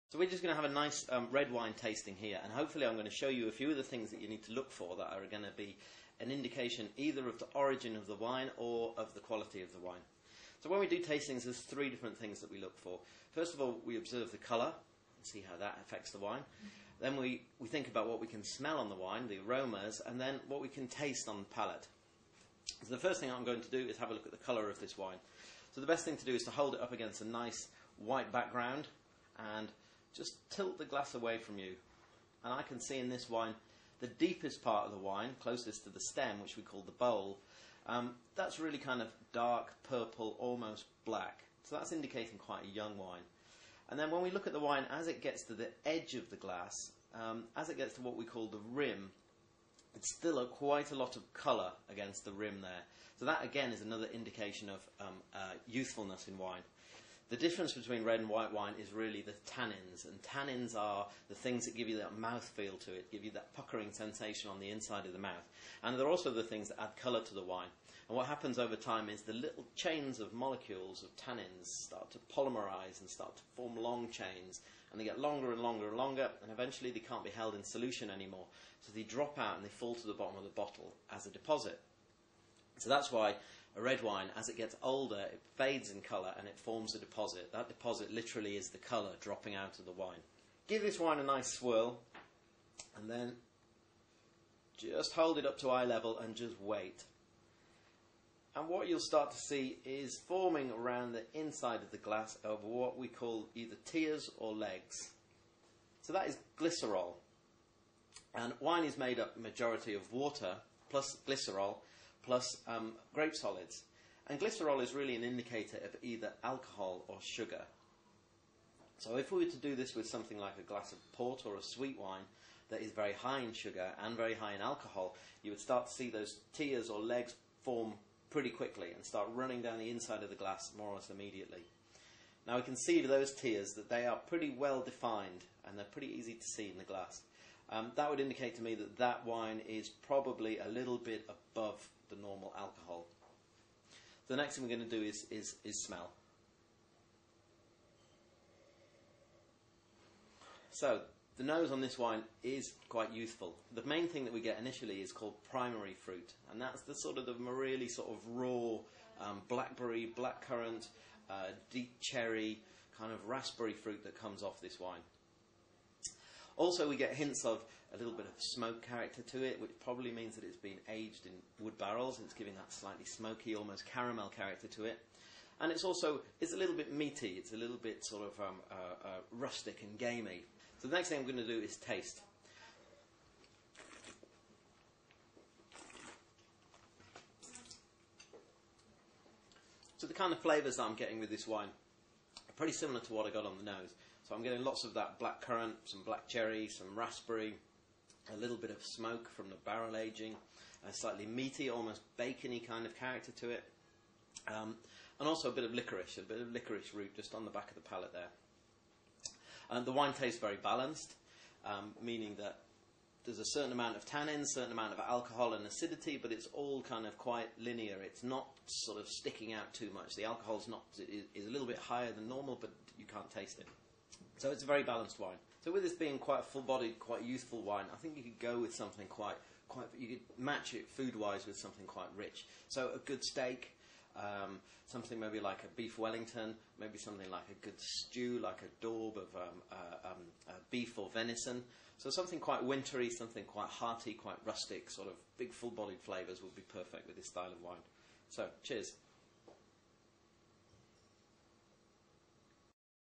So we're just going to have a nice red wine tasting here, and hopefully I'm going to show you a few of the things that you need to look for that are going to be an indication either of the origin of the wine or of the quality of the wine. So when we do tastings, there's three different things that we look for. First of all, we observe the colour and see how that affects the wine. Then we think about what we can smell on the wine, the aromas, and then what we can taste on the palate. So the first thing I'm going to do is have a look at the colour of this wine. So the best thing to do is to hold it up against a nice white background and just tilt the glass away from you. And I can see in this wine, the deepest part of the wine, closest to the stem, which we call the bowl, that's really kind of dark purple, almost black. So that's indicating quite a young wine. And then when we look at the wine, as it gets to the edge of the glass, as it gets to what we call the rim, it's still quite a lot of colour against the rim there. So that again is another indication of youthfulness in wine. The difference between red and white wine is really the tannins, and tannins are the things that give you that mouthfeel to it, give you that puckering sensation on the inside of the mouth. And they're also the things that add colour to the wine. And what happens over time is the little chains of molecules of tannins start to polymerise and start to form long chains, and they get longer and longer and longer, and eventually they can't be held in solution anymore. So they drop out and they fall to the bottom of the bottle as a deposit. So that's why a red wine, as it gets older, it fades in colour and it forms a deposit. That deposit literally is the colour dropping out of the wine. Give this wine a nice swirl, and then just hold it up to eye level and just wait. And what you'll start to see is forming around the inside of the glass of what we call either tears or legs. So that is glycerol. And wine is made up majority of water plus glycerol plus grape solids. And glycerol is really an indicator of either alcohol or sugar. So if we were to do this with something like a glass of port or a sweet wine that is very high in sugar and very high in alcohol, you would start to see those tears or legs form pretty quickly and start running down the inside of the glass more or less immediately. Now we can see those tears that they are pretty well defined and they're pretty easy to see in the glass. That would indicate to me that that wine is probably a little bit above the normal alcohol. The next thing we're going to do is smell. So the nose on this wine is quite youthful. The main thing that we get initially is called primary fruit, and that's the sort of the really sort of raw blackberry, blackcurrant, deep cherry, kind of raspberry fruit that comes off this wine. Also, we get hints of a little bit of smoke character to it, which probably means that it's been aged in wood barrels, and it's giving that slightly smoky, almost caramel character to it. And it's a little bit meaty, it's a little bit sort of rustic and gamey. So the next thing I'm going to do is taste. So the kind of flavours that I'm getting with this wine are pretty similar to what I got on the nose. So I'm getting lots of that black currant, some black cherry, some raspberry, a little bit of smoke from the barrel aging, a slightly meaty, almost bacony kind of character to it, and also a bit of licorice root just on the back of the palate there. The wine tastes very balanced, meaning that there's a certain amount of tannin, a certain amount of alcohol and acidity, but it's all kind of quite linear. It's not sort of sticking out too much. The alcohol is a little bit higher than normal, but you can't taste it. So it's a very balanced wine. So with this being quite a full-bodied, quite youthful wine, I think you could go with something you could match it food-wise with something quite rich. So a good steak, something maybe like a beef Wellington, maybe something like a good stew, like a daub of beef or venison. So something quite wintry, something quite hearty, quite rustic, sort of big full-bodied flavours would be perfect with this style of wine. So, cheers.